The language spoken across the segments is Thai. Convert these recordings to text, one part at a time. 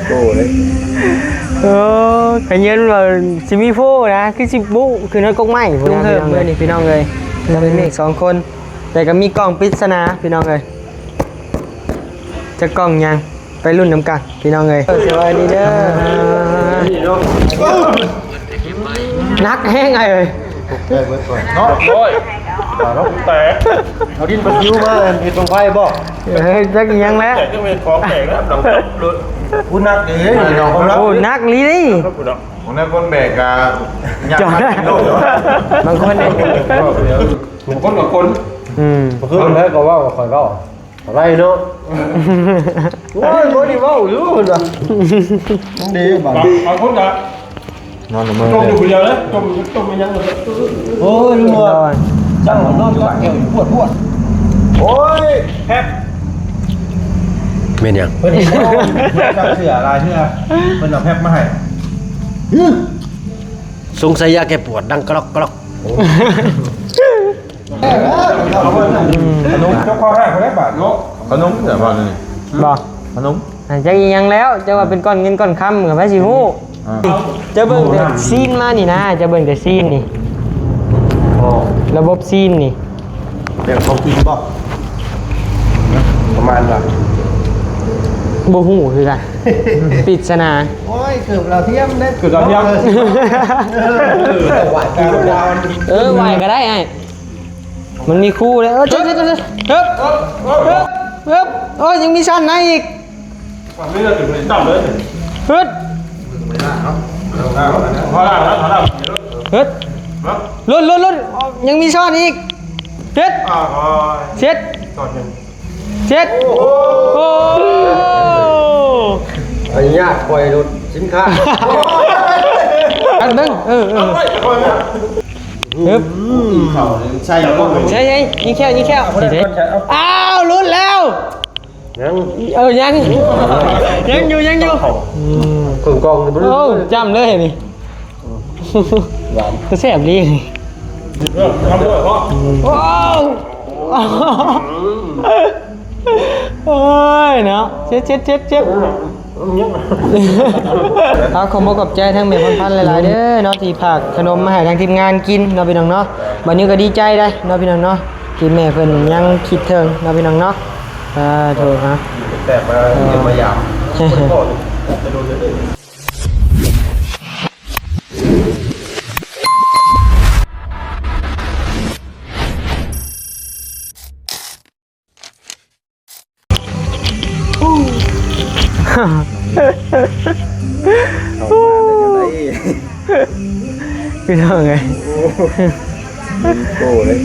โก้เลยขยันว่าสิมีโฟนะคือสิบุคือน้อยกกไม้พี่น้องเอ้ยนี่พี่น้องเอ้ยจะเป็นเมฆ2คนแต่ก็มีกล่องปริศนาพี่น้องเอ้ยจะกล่องยังไปรุ่นน้ำกันพี่น้องเอ้ยสวัสดีเด้อนักแห้งไงเอ้ยเนาะโอ้ยเราแตกเอาดินมาคิ้วมาเห็ดตรงไฟบ่จักยังแล้วแต่ก็เป็นของแตกแล้วหลังจากคุณนักดีน้องโอ้นักลีนี่ผมนั่นคนแบกกะจอดได้บางคนเนี่ยบางคนกับคนคือ คนแรกก็ว่าคอยก็อะไรเนาะโอ้ยบ่ดีว่าอยู่คนละดีบางคนกะนอนจมอยู่คนเดียวเลยจมไม่ยังเลยโอ้ยรัวจังหวะนอนอยู่บ้านเอวปวดโอ้ยแฮปเมียนยังเพิ่นเห็นแล้วเสือลายเสือเพิ่นเอาแฮปมาให้สงสัยยาแก้ปวดดังกรอกกรอกขนมเจ้าข้อห้าเขาได้บาทเนาะขนมแต่บาทนี่บอกขนมจะยังแล้วจะว่าเป็นก้อนเงินก้อนคำกับพระสิฮู้จะเบิ่งแต่ซีนมานี่นะจะเบิ่งแต่ซีนนี่ระบบซีนนี่แบบเขากินบ่ประมาณว่าบ่ฮู้คือกันปริศนาโอ้ยเกือบเราเทียมได้เกือบเราเทียมไหวกันดาวไหวก็ได้ไอ้มันมีคู่เลยเฮ้ยโอ้ยยังมีชั้นไหนอีกฝั่งนี้เราถึงไม่จับเลยเฮ้ยพอแล้วเฮ้ยลุ้นยังมีช้อนอีกเช็ดเโอ้ไอ้ยากปล่อยรถสินค้าอันนึงเฮ้ยใช่ยิงแค่อ้าวลุ้นแล้วยังอยู่กล่องกองโอ้จำเลยนี่ก็แซ่บดีทำด้วยพ่อว้าวโอ้ยเนาะเจ็บเอาขอมกับใจทั้งเมียพันหลายๆเด้อเนาะที่ผักขนมมาให้ทางทีมงานกินเนาะพี่น้องเนาะวันนี้ก็ดีใจได้เนาะพี่น้องเนาะที่แม่เพิ่นยังคิดถึงเนาะพี่น้องเนาะโถฮะแต่มาหยาบจะโดนเลยพี่น้องไงโก้เลย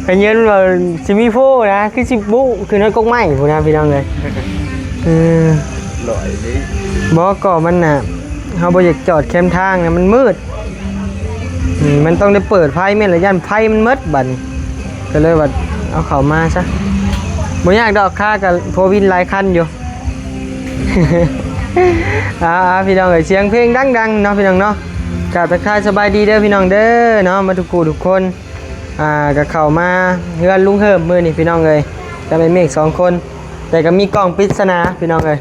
ขยันว่าสิมีโฟนะคือสิบุคือน้อยกกไม้พุ่นนะพี่น้องเลยหน่อยดิบ่ก็มันน่ะเฮาบ่อยากจอดแคมทางนะมันมืดมันต้องได้เปิดไฟแม่นละย่านไฟมันมืดบัดนี้ก็เลยว่าเอาเข้ามาซะบ่ยากดอกค่ากับโพวินหลายคันอยู่พี่น้องเอ้ยเสียงเพลงดังๆเนาะพี่น้องเนาะกราบทักทายสบายดีเด้อพี่น้องเด้อเนาะมาทุกคนก็เข้ามาเฮือนลุงเฮิมมื้อนี่พี่น้องเอ้ยจะเป็นเมฆ2คนแต่ก็มีกล่องปริศนาพี่น้องเอ้ย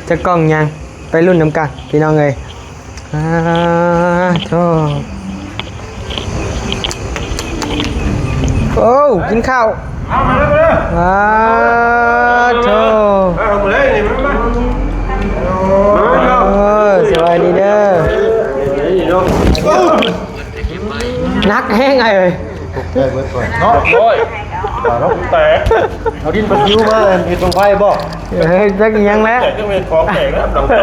จะกล่องยังไปรุ่นน้ำกันพี่น้องเอ้ยโธ่โอ้กินข้าวโธ่สวัสดีเด้อนักแห้งไงเอ้ยเนาะโอ้ยเราแตกเอาดินมาคิ้วมาเห็ดตรงไฟบ่จักยังแล้วแต่ก็เป็นของแตกแล้วหลังจาก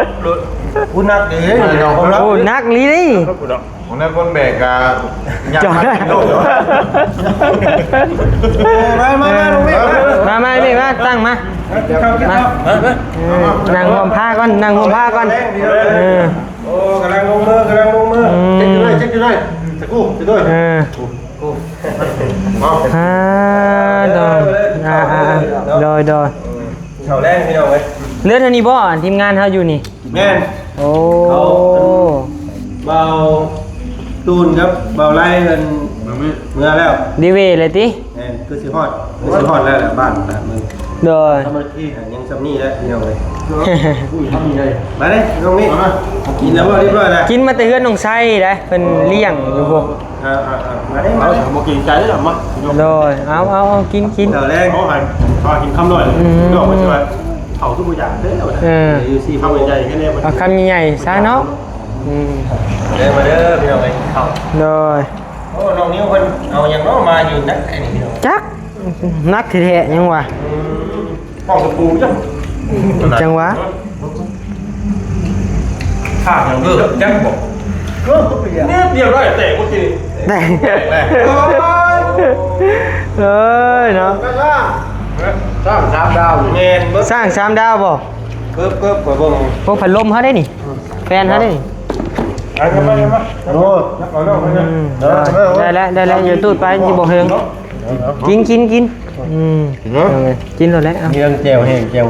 คุณนักดีน้องโอ้นักลีนี่ผมนั่นคนแบกกะจอดได้มานี่มาตั้งมานั่งห่มผ้าก่อนโอ้กำลังลงมือเช็คอยู่ด้วยสักกู้ด้วยโดยแถวแรกพี่น้องเลยเลือดเท่านี้บ่ทีมงานเขาอยู่นี่แม่โอ้เบาตูนครับเบาไล่กันเมื่อแล้วดีเวเลยติคือสิฮอดแล้วแหละบ้านมึง โดย ทำมาที่ยังซ้ำนี่แล้วพี่น้องเลยอุ้ยทำนี่เลยมาเลยน้องนี่กินแล้วบ่เรียบร้อยแล้ว กินมาแต่เฮือนน้องไส้ได้เพิ่นเลี้ยงอยู่พวก มาได้มาบ่กินใจได้หรอมั้ง โดยเอากิน เดี๋ยวแรกเขาให้พอกินคำหน่อยดอกมันจะว่าเขาทุกอย่างเด้ออยู่4คำใหญ่ๆแค่นี้ เอาคำใหญ่ๆซะเนาะเด้อมาเด้อพี่น้องเลยเข้า โดย โอ้น้องนิ้วเพิ่นเอาอย่างน้อมาอยู่นักไอ้นี่พี่น้อง จักนักแท้ๆยังวะ ห้องกระปูจัง จังหวะ ข้าอย่างจังบอกเนี่ยเดียวได้แต่เมื่อกี้ ได้เอ้ยเนาะ สร้าง3ดาวแม่นเบิ่ง สร้าง3ดาวบ่ เบิ่งไปเบิ่ง พวกพัดลมเฮาได้นี่แฟนเฮาได้นี่ อันนี้มาโอ้เอาเนาะได้แล้วอย่าตูดไปสิบ่เฮิงกินกินแล้วแหละเอา เรื่องแจวแห้งแจว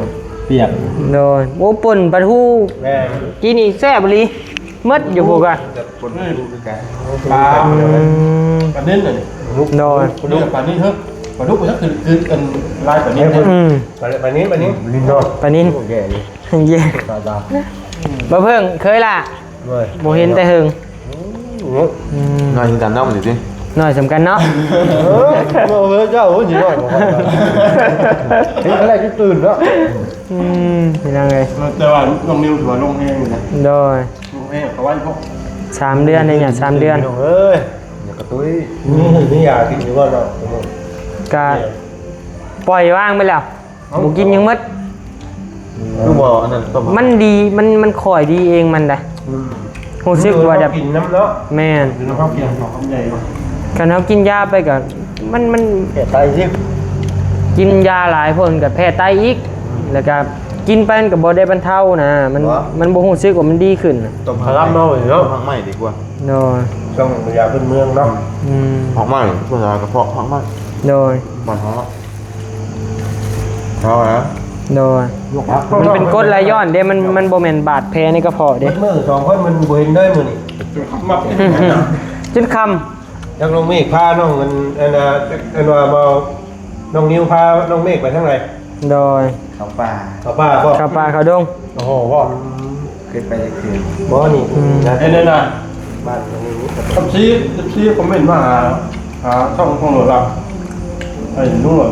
เปียก โดยโอ้ป่นปลาทู แม่ กินนี่แซ่บอีหลีหมดอยู่พวกอ่ะ คนนี้ดูกันปลาปลาเน้นเลย โดย คนนี้ปลานี้เถอะปลาดุกมันก็คือกันลายปลาเน้นปลานี้ลิ้นนอน ปลานิน แก่นี่ เย่ ปลาดา บ่เพิ่งเคยล่ะ ด้วย บ่เห็นแต่เฮิง นายยิงตามน้ำมันสิ หน่อยสำคัญเนาะ เจ้าโอ้ยหน่อยเห็นอะไรที่ตื่นแล้ว เป็นยังไง แต่ว่าลงนิ้วถือว่าลงแห้งอยู่นะ โดย ลงแห้งเขาไว้พวก 3 เดือนเองเนี่ย3 เดือน เอ้ยอย่ากระตุ้ยนี่อยากกินอยู่ว่าเนาะ ก็ปล่อยว่างไปแล้วบ่กินยังหมด ลูกบอลอันนั้นต้ม มันดีมันข่อยดีเองมันได้รู้สึกว่าแบบ กินน้ำเนาะ แม่น กินน้ำข้าวเกี๊ยวของคำใหญ่ก่อน กันเฮากินยาไปก็มัน แก่ไตสิ กินยาหลายคนก็แพ้ไตอีกแล้วก็กินไปมันก็บ่ได้บรรเทานะมันบ่รู้สึกว่ามันดีขึ้นน่ะ ต้ม พารับเนาะเนาะ พังไหม้ดีกว่า โดย ต้องยาพื้นเมืองเนาะ พังไหม้ภาษากระเพาะพังไหม้ โดย บ้านเขาเขาฮะ โดยมันเป็นกรดไหลย้อนเด้มันบ่แม่นบาดแผลในกระเพาะเด้ มือ2คนมันบ่เห็นได้มื้อนี่มา จนคำ ยังน้องเมฆพาน้องมันอันว่าบ่น้องนิ้วพาน้องเมฆไปทางไหน โดย เขาป่าบ่ เข้าป่าเข้าดง โอ้โหบ่ขึ้นไปได้คืนบ่นี่นะน่ะบ้านตรงนี้ชี้คอมเมนต์มาหาช่องของหนูล่ะไอ้นู่น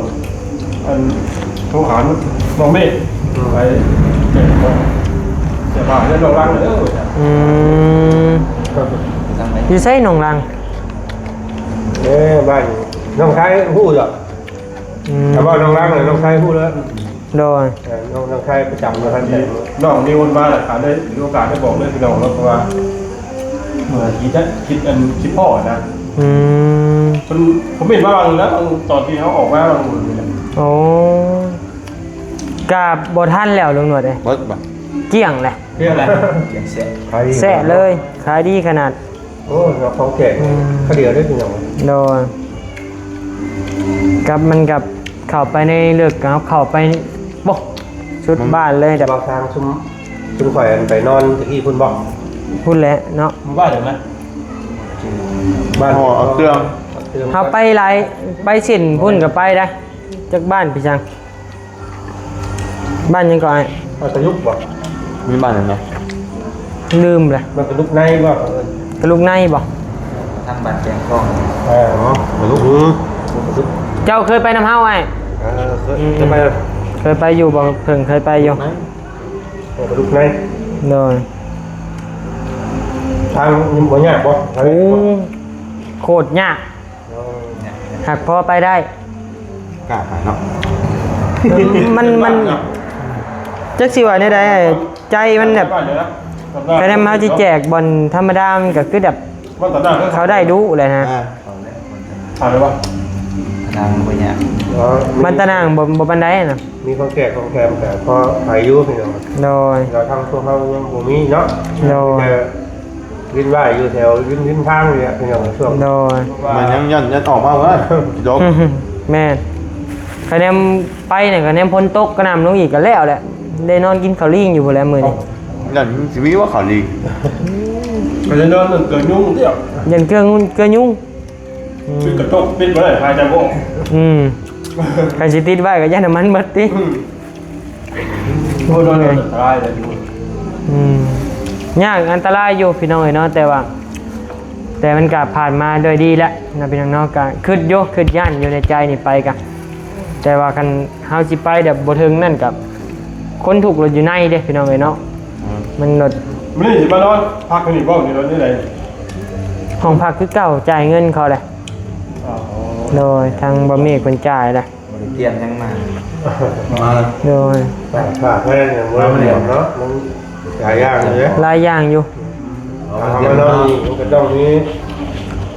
อันโทรหาน้องเมฆไปเก็บบ้านแล้วลงรังเด้อ อยู่ไสหนองลัง บ้านน้องชายฮู้จ้ะแต่ว่าน้องรังเลยน้องชายฮู้แล้ว โดย น้องชายประจำเลยท่านน้องนิวมาแหละค่ะได้มีโอกาสได้บอกเลยพี่น้องแล้วว่าเมื่อคิดพ่อนะผมเห็นว่าบางแล้วตอนที่เขาออกมาบาง โอ้กาบบ่ทันแล้วลุงหนวดเอ้ย เบิดบ่ เกลี้ยงแหละ เรียกอะไร แซ่เลยขายดีขนาด โอ้เราของแก่ข้าเดียวได้พี่น้อง โดยกับมันกับเข้าไปในเลือกเข้าไปบ่ชุดบ้านเลยแบบ บางทางชุมข่อยไปนอนตะกี้คุณบอก พูดแล้วเนาะ บ้านเดี๋ยวนะบ้าน ห่อเอาเตือง เฮาไปหลายไปสิ้นพุ่นก็ไปได้จากบ้านพี่จังบ้านยังก่อน มันกระยุกบอก มีบ้านยังไง ลืมเลย มันกระลุกในบอก กระลูกในบ่ ทางบ้านแกงกล้อง อ๋อมาลูก เจ้าเคยไปน้ำเฮาไอ้ จะไป เคยไปอยู่บ่เพิ่งเคยไปอยู่ กระลุกใน โดย ทางยิ้มบ่ยากบ่ โอ้โคตรยากหากพอไปได้ กล้าหายเนาะ มันจักสิว่าได้ไดใจมันแบบแค่นั้นเฮาสิแจกบอลธรรมดามันก็คือแบบเขาได้ดูเลยนะ ถามเลยว่า ทางบ่ยาก มันตะนางบ่ปานใดน่ะ มีของแก่ของแถมแต่พออายุพี่น้อง โดย เราทางตัวเขายังบ่มีเนาะ โดย แต่วินว่ายอยู่แถววินทางนี่พี่น้องช่วง โดย มันยังยันออกมาเว้ยจบ แม่นคะแนนไปเนี่ยคะแนนพ้นตกก็นำลงอีกก็แล้วแหละได้นอนกินข้าวลิ่งอยู่บ่แล้วมื้อนี้ ยันชีวิตว่าเขาดี ก็จะนอนเกิดยุ่งเดียว ยันเกลือยุ่ง คือกระจกปิดไว้เลยหายใจบ่ออก อืม ใครสิติดไว้ก็ย่าน้ำมันเบิดติ โอ้โดนอันตรายเลยอยู่ ยากอันตรายอยู่พี่น้องเอ้ยเนาะแต่มันก็ผ่านมาโดยดีแล้วนะพี่น้องเนาะก็คิดอยู่คิดย่านอยู่ในใจนี่ไปกะแต่ว่าคันเฮาสิไปแบบบ่ถึงนั่นกับคนถูกรถอยู่ในเด้พี่น้องเอ้ยเนาะมันรถ ไม่ได้มานอนพักกันอีกบ้างในรถนี่ไหน ห้องพักคือเก่าจ่ายเงินเขาแหละโดยทางบ่มีคนจ่ายแหละ เตรียมยังมา มาแล้ว โดย ฝากแค่เนี่ยมันเหลี่ยมเนาะมันหลายอย่างเลย หลายอย่างอยู่ ทำมานอนนี่มันก็ต้องนี้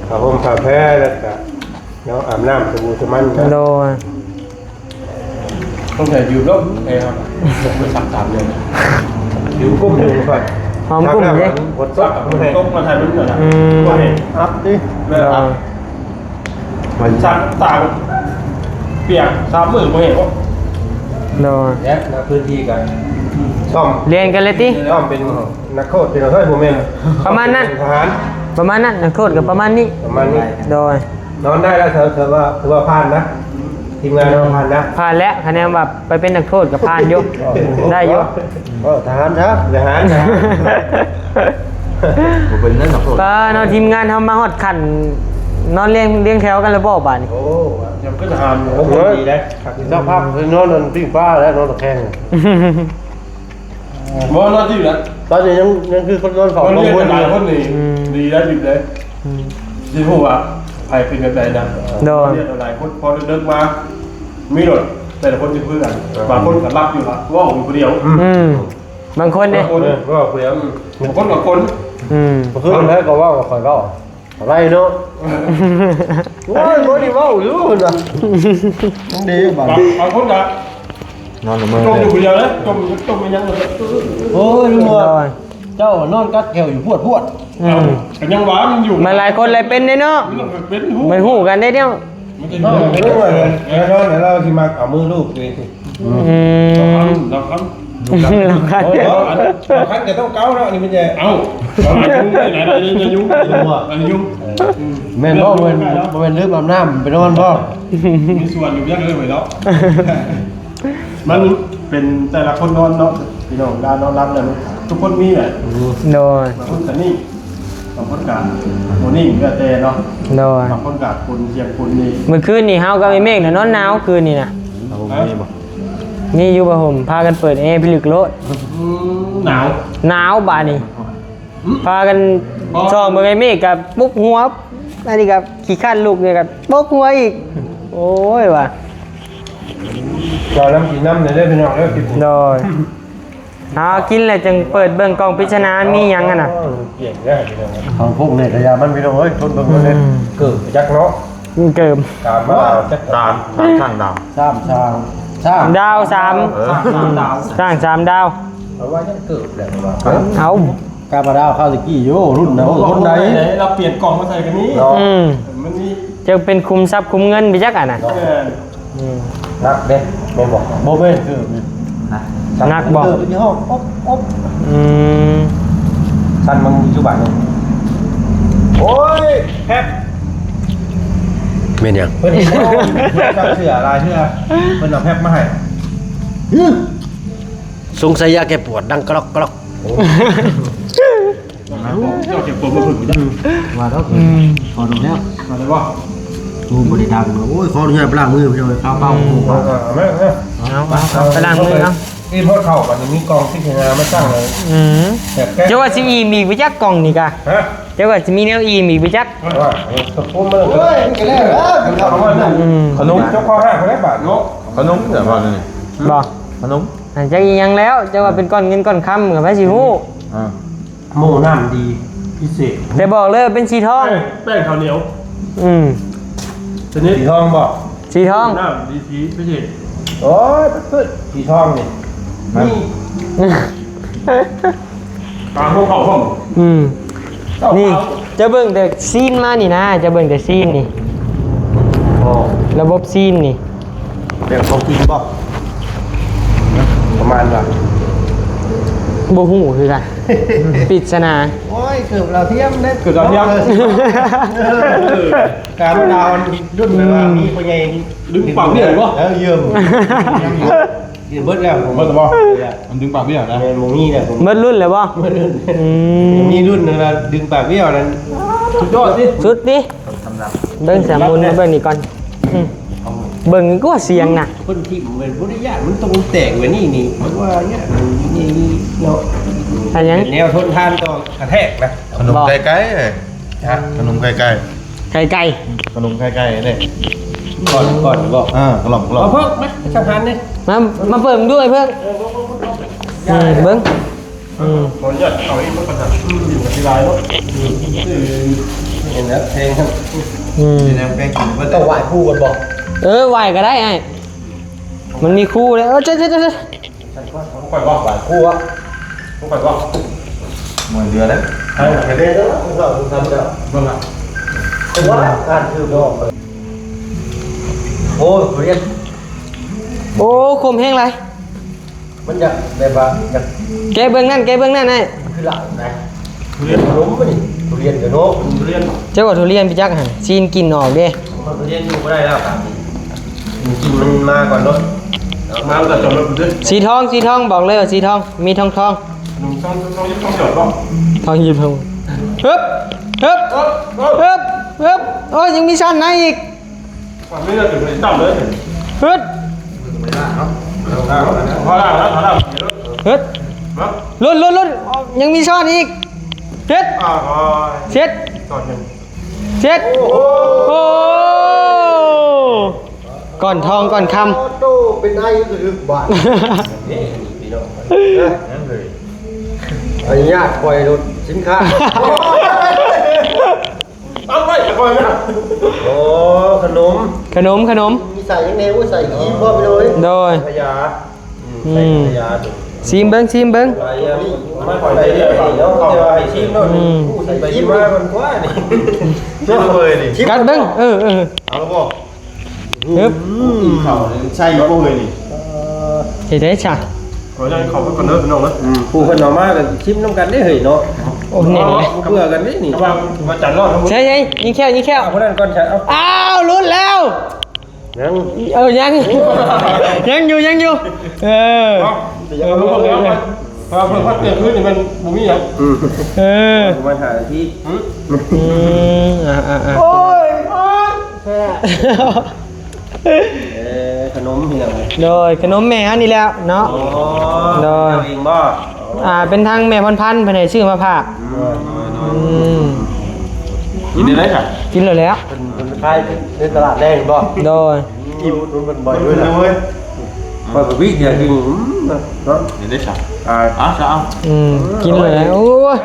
ข้าวผมข้าวแพ้แล้วก็เนาะอาบน้ำสบู่สมัน โดย ต้องใส่ยูร่มไอ้ครับมันสักตามเลยยูกุ้มยูไฟ หอมกุ้งเด้ หดซักต้มมาไทยมันเหมือนอัพดิเลิกอัพมันสักต่างเปียก30,000บ่เห็นบ่ โดย แยกในพื้นที่กันซ่อม เรียนกันเลยติ ซ่อมเป็นนักโทษเป็นนักโทษโมเมน ประมาณนั้น ทหาร ประมาณนั้นนักโทษกับประมาณนี้ ประมาณนี้ โดย นอนได้แล้วเธอว่าถือว่าผ่านนะทีมงานเราผ่านนะ ผ่านแล้วคะแนนว่าไปเป็นนักโทษกับผ่านอยู่ได้อยู่ ทหารครับทหาร ผมเป็นนั่นสับสน ก็เนาะทีมงานเฮามาฮอดขันนอนเลี้ยงแถวกันแล้วบ่บาดนี้ โอ้ยังก็ทหารโอ้โหดีนะเจ้าภาพนอนปิ้งฟ้าแล้วนอนตะแคงมอนอนที่อยู่แล้วตอนนี้ยังคือคนนอนสองคนหลายคนนี่ดีแล้วดีเลยที่พูดว่าใครเป็นกันใจนะเนี่ยหลายคนพอเดินมามีรถแต่ละคนจะพูดกันบางคนก็รับอยู่ละว่าผมคนเดียว บางคนเด้ คนว่าคนเดียวผมคนกับคน คือมันแล้วก็ว่าคอยเว้าอะไรเนาะ ว้ายบ่ได้เว้าอยู่พุ่นน่ะมันดีบางคนก็ นอนละเมอ จม เล อย ยู่คนเดียวนะจมไม่ยังเลย โอ้ยลุง โด ว่าย เจ้านอนกัดแขวอยู่พวด กันยังหวามันอยู่ มาหลายคนเลยเป็นเด้เนาะ เป็นหู มันฮู้กันได้เด้อ มันจะอยู่ไม่รู้เลยแล้วเดี๋ยวเราที่มาเอามือลูบตัวเองสิ เราครับ เราคัน เราคัดแต่ต้องเก้าแล้วนี่มันจะเอาเรายุ่งไหนเราจะยุ่งอันยุ่ง แม่นบ่แม่นลืมอาบน้ำไปนอนบ่ มีส่วนอยู่ยังเลยเหมือนเนาะมันเป็นแต่ละคนนอนเนาะพี่น้องการนอนรับเลยทุกคนมีแหละ โดย บางคนกันนี่บางคนกาโมนี่ก็เตเนาะ โดย บางคนกาคนเชียงคนนี่ เมื่อคืนนี่เฮากับไอ้เมฆน่ะนอนหนาวคืนนี่น่ะนี่อยู่บ่ห่มพากันเปิดแอร์พิลึกโลด หนาว หนาวบาดนี่พากันช่องเบิ่งไอ้เมฆกับปุ๊บหัวอันนี้กับขี้ข้านลูกนี่กับปุ๊บหัวอีกโอ้ยว่ะ เราน้ำกินน้ำเนี่ยได้พี่น้องแล้วกิน โดยเอากินแล้วจึงเปิดเบิ่งกล่องปริศนามีหยังอ่ะน่ะ เก่งได้พี่น้อง ของพวกเนี่ยกระยามันพี่น้องเอ้ยทนเบิ่งบ่ได้ เกิดจักเนาะ มันเกิม ตามมาจัก ตามข้างดาว ซ้ำช้างซ้ำ ดาวสามสร้างสามดาว เพราะว่ายังเกิดแหละว่า เอา กาบาดาวข้าวตะกี้โยรุ่นนะคนใด เราเปลี่ยนกล่องมาใส่กันนี้มันนี่ จะเป็นคุมทรัพย์คุมเงินไปจักอ่ะน่ะ นักเด้ไม่บอก บ่แม่นคือ นักบอก เกิดอยู่ห้องอบ อืม สั้นมึงจุบันนึงโอ้ยแฮป แม่นยัง เพื่อนเห็นแล้วเสือลายเสือเพื่อนเอาแฮปมาให้ สงสัยยาแก้ปวดดังกรอกกรอก เจ้าเก็บปวดมาฝึกจัง ว่าแล้วขอดูแล้ว มาเลยว่า กูบ่ได้ดังโอ้ยขออนุญาตไปล้างมือพี่น้องข้าวเปล่า ไม่ เอาไปล้างมือเอา นี่พอเข่ากันมีกองที่ทำงานมาสร้างเลย อืม แต่แค่ เจ้าว่าสิอีมีไปจักกล่องนี่กะ ฮะ เจ้าว่าสิมีแนวอีมีไปจัก ว่าตะโกนมาเลยเฮ้ยกันแล้วเอามาเนี่ย ขนมเจ้าข้อห้าเขาได้บาทเนาะ ขนมเดี๋ยวว่านี่ บอก ขนม จักอีหยังแล้วเจ้าว่าเป็นก้อนเงินก้อนคำกับไผสิฮู้ หมูน้ำดีพิเศษ แต่บอกเลยเป็นสีทอง แป้งข้าวเหนียว อืม ชนิดสีทองบอก สีทอง น้ำดีสีพิเศษโอ้ยพืชสีทองนี่นี่ตามพวกเขาผม อืมนี่จะเบิ่งแต่ซีนมานี่นะจะเบิ่งแต่ซีนนี่ โอ้ ระบบซีนนี่ เดี๋ยวเขากินบอกประมาณว่า บ่ฮู้คือกันปริศนา โอ้ย เกือบเราเทียมได้ คือตอนที่ การดาวรุ่นแบบว่ามีคนใหญ่ ดึงปากเบี้ยหรือเปล่า แล้วเยี่ยมยืมเบิดแล้วผม เมื่อไหร่มันดึงปากเบี้ยนะ ในมงนี่เนี่ยผม เบิดรุ่นเลยบ่ เบิดรุ่น อืม มีรุ่นนึงละดึงปากเบี้ยวนั้น สุดยอดสิ สุดดิเบิ่งสามมุนมาเบิ่งนี่ก่อนอืมเบิ่งก็ว่าเสียงน่ะ คนที่เป็นผู้ได้ยากมันต้องแตกไว้นี่นี่เพราะว่าเนี่ยนี่เนาะ อันยัง แนวทนทานต่อกระแทกนะ ขนมไก่ไก่ขนมไก่ไก่ ไก่ไก่ ขนมไก่ไก่เนี่ย ก่อนบอก กล่องกล่อง เอาเพิ่มไหมสะพานเนี่ย มาเปิดด้วยเพิ่งเบิ่ง ขออนุญาตเอาอีกประจักษ์อยู่กับที่ไรเนาะ เห็นแล้วเพลงครับ นี่นะแป้งกินว่า ต้องไหว้คู่กันบอก ไหวก็ได้ไอ้มันมีคู่เลยเจ๊ ปล่อยว่า ไหว้คู่อ่ะ ปล่อยว่า หมวยเรือแล้ว ใช่ไหมเด้อ เราทำแล้ว นั่นแหละ แต่ว่าการคือบอกโอ้ยเรียน โอ้คมแห้งไร มันจะแบบว่าอยาก แกเบิ่งนั่นไอ้ คือหลายนะทุเรียนขนมมันทุเรียนกับนก ทุเรียน เจ้าว่าทุเรียนพี่จักหันซีนกินออกเด้ ทุเรียนอยู่ก็ได้แล้วครับกินมันมาก่อนเนาะ มาแล้วจะจบแล้วด้วย สีทองบอกเลยว่าสีทองมีทอง หนุ่มต้องจบป่ะ ทองหยิบทองฮึบโอ้ยยังมีชั้นไหนอีก ฝั่งนี้เราถึงไปตั้มเลย ฮึด พอแล้วแล้วพอแล้ว ฮึดลุ้นยังมีช้อนอีกเช็ด เช็ด ตอนหนึ่ง เช็ดโอ้ก่อนทองก่อนค โตเป็นไอ้ก็คือบาทนี่พี่น้องอันนี้ยากปล่อยรถสินค้า เอาไปจะคอยไหม โอ้ขนม ขนม มีใส่ยังไงว่าใส่ขี้พ่อไปเลย โดย ขยะใส่ขยะ ซีมเบิ้ง อะไรอ่ะไม่ปล่อยไปเรื่อยๆแล้วเดี๋ยวให้ชิมเนาะใส่ไปชิมมามันกว่านี่ เชื่อเลยดิ กัดเบิ้งเออ เอาแล้วบอก ฮึบ เข่าใช่ก็เลยนี่ เห็นได้จ้ะ ขออนุญาตขอบคุณเนอะพี่น้องนะ ผู้คนเอามากันชิมน้ำกันได้เฮ้ยเนาะ โอ้เนี่ยเลย เบื่อกันนี่นี่ มาจัดรอดทั้งหมด ใช่ยิงแค่ เอาคนนั้นก่อนใช่เอา อ้าวลุ้นแล้ว ยัง ยังอยู่เออ รู้แล้วพอเพิ่งพัดเกิดขึ้นนี่มันบุ้มี่ครับ เออ มาหาที่ โอ้ย ขนมเพียง โดยขนมแม่ฮันนี่แล้วเนาะ อ๋อเองบ่ เป็นทางแม่พันธุ์ภายในชื่อมาผาก กินได้ไหมค่ะ กินเลยแล้ว เป็นขายในตลาดแดงบ่ โดย กินรุ่นมันบ่อยด้วยนะเว้ยบ่อยวิ่งอย่ากินเนาะ เดี๋ยวได้ฉาก จะเอา กินเลยแล้วโอ้ย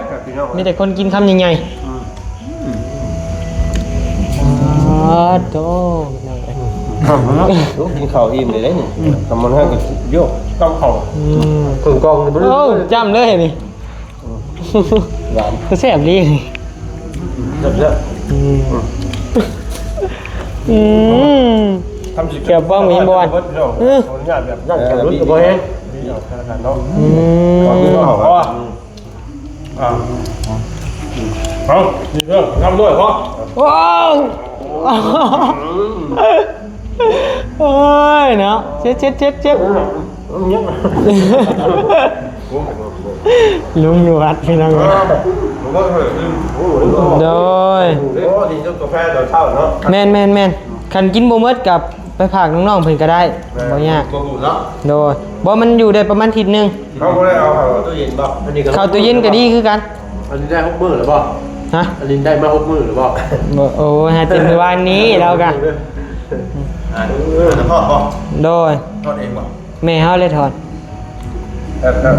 มีแต่คนกินคำใหญ่ๆโต ลูกกินข้าวอิ่มเลยได้นี่ทำมันให้ก็โยก ต้องเข่า กล่องกล่องนี่บ่ โอ้จำเลยนี่ หวาน ก็แซ่บดีนี่ จับเยอะ ทำสิ เกี่ยวป้องมีบอล ขออนุญาตแบบ นั่นกับรุ่นกับบ่แห้ง เนาะ ขอ ข กิน อ ข้าว พ่อเอานี่เรื่องทำด้วยพ่อ ว้าวโอ้ยเนาะเจ็บลุงหนวดพี่น้อง ผมก็เคยโดย โอ้ดีจุกกาแฟตอนเช้าเนาะ แมนคันกินโบเมิดกับไปผากน้องๆเพิ่นก็ได้บ่ยาก ตัวบุญเนาะ โดยบ่มันอยู่ได้ประมาณอาทิตย์หนึง เขาบ่ได้เอาเข้าตู้เย็นบ่อันนี้ก็ เข้าตู้เย็นก็ดีคือกัน อันนี้ได้6มื้อหรือบ่ ฮะ อันนี้ได้มา6มื้อหรือบ่ บ่โอ้ยหาเต็มวันนี้แล้วกัน จะทอดป่ะ โดย ทอดเองป่ะ แม่เฮาเลยถอน ครับ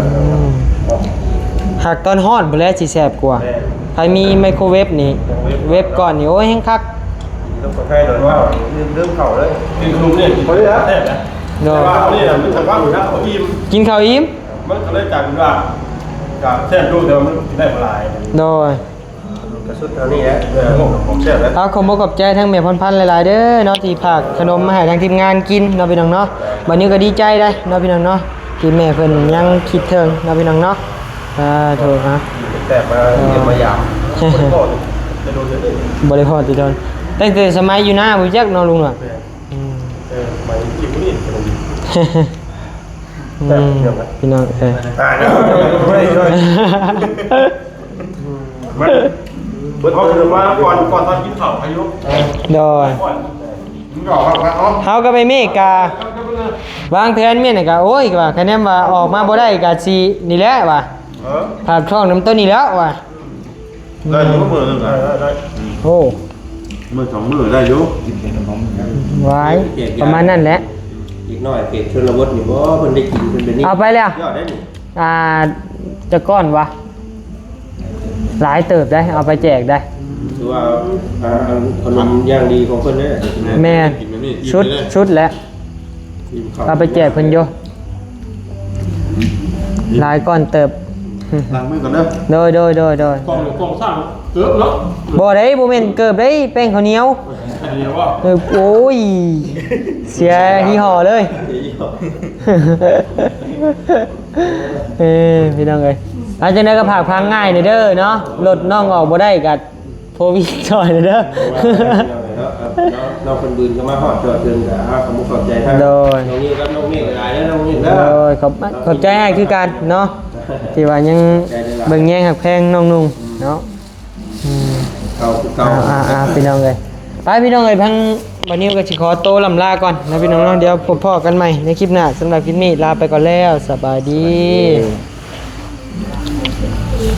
หากตอนฮอดบ่แล้วสิแซ่บกว่าใครมีไมโครเวฟนี่เวฟก่อนนี่โอ้ยแฮงคัก จุกกาแฟตอนเช้าลืมเข้าเลย กินขนมเนี่ยกินเขาได้แล้วแต่นะ โด แต่ ย ว่าเขาเนี่ยมันทำว่าอยู่นะเขาอิ่ม กินข้าวอิ่ม มันก็เลยกลายเป็นว่าจากแช่ตู้เดิมมันกินได้หลาย โดย กระสุดเท่านี้แหละผมแซ่บแล้ว เอาขอบคุณใจทั้งแม่พันธุ์หลายๆเด้อเนาะที่ฝากขนมมาให้ทางทีมงานกินเนาะพี่น้องเนาะบัดนี้ก็ดีใจได้เนาะพี่น้องเนาะที่แม่เพิ่นยังคิดถึงเนาะพี่น้องเนาะ โทษฮะ แต่มาเก็บมาหยามคนพ่อจะโดนเลย บริพอติดโดนตั้งแต่สมัยอยู่หน้าบุจักเนอนลุงอ่ะ หมายจิ๋วนี่ขนม พี่น้องไเอ้ยม่ด้วยมันเบิร์ดเขาถือว่าก่อนตอนกินข้าวพายุ โดย มึงบอกว่าอ๋อ เฮาก็ไปเมกา วางแผนเมียนี่ก็โอ้ยว่าคะแนนว่าออกมาบ่ได้ก็สินี่แหละว่าผ่านช่องน้ำต้นนี่แล้วว่า ได้อยู่มือนึงอ่ะ โอ้ มือสองมือได้อยู่ ไว้ประมาณนั้นแหละ อีกหน่อยเขตชนบทนี่บ่เพิ่นได้กินเพิ่นเป็นนี่ เอาไปแล้ว ยอดได้นี่ จะก้อนวะหลายเติบได้เอาไปแจกได้ ถือว่าขนมอย่างดีของเพิ่นเด้อ แม่ชุดแล้วเอาไปแจกเพิ่นโยหลายก้อนเติบ ล้างมือก่อนเด้อ โดย กองสร้างเออแล้ว บ่ได้บ่แม่นเกิบได้แป้งข้าวเหนียว เดียวว่า โอ้ยเสียยี่ห้อเลยพี่น้องเอ้ยอาจจะได้กระผากพังง่ายเด้อเนาะรถน้องออกบ่ได้กับโพวิจอยเด้อ น้องคนบืนก็มาฮอดจอดเดินก็ขอบคุณขอบใจท่าน โดย น้องนี่กับน้องเมฆหลายแล้วน้องนี่แล้ว โดยขอบใจให้คือกันเนาะที่ว่ายังเบิ่งแย่งหักแพงน้องนุ่งเนาะ เก่าเก่า พี่น้องเลยไปพี่น้องเลยพังวันนี้ก็สิขอโตวลำลาก่อนนะพี่น้องเนาะเดี๋ยวพบพ่อกันใหม่ในคลิปหน้าสำหรับคลิปนี้ลาไปก่อนแล้วสบายดี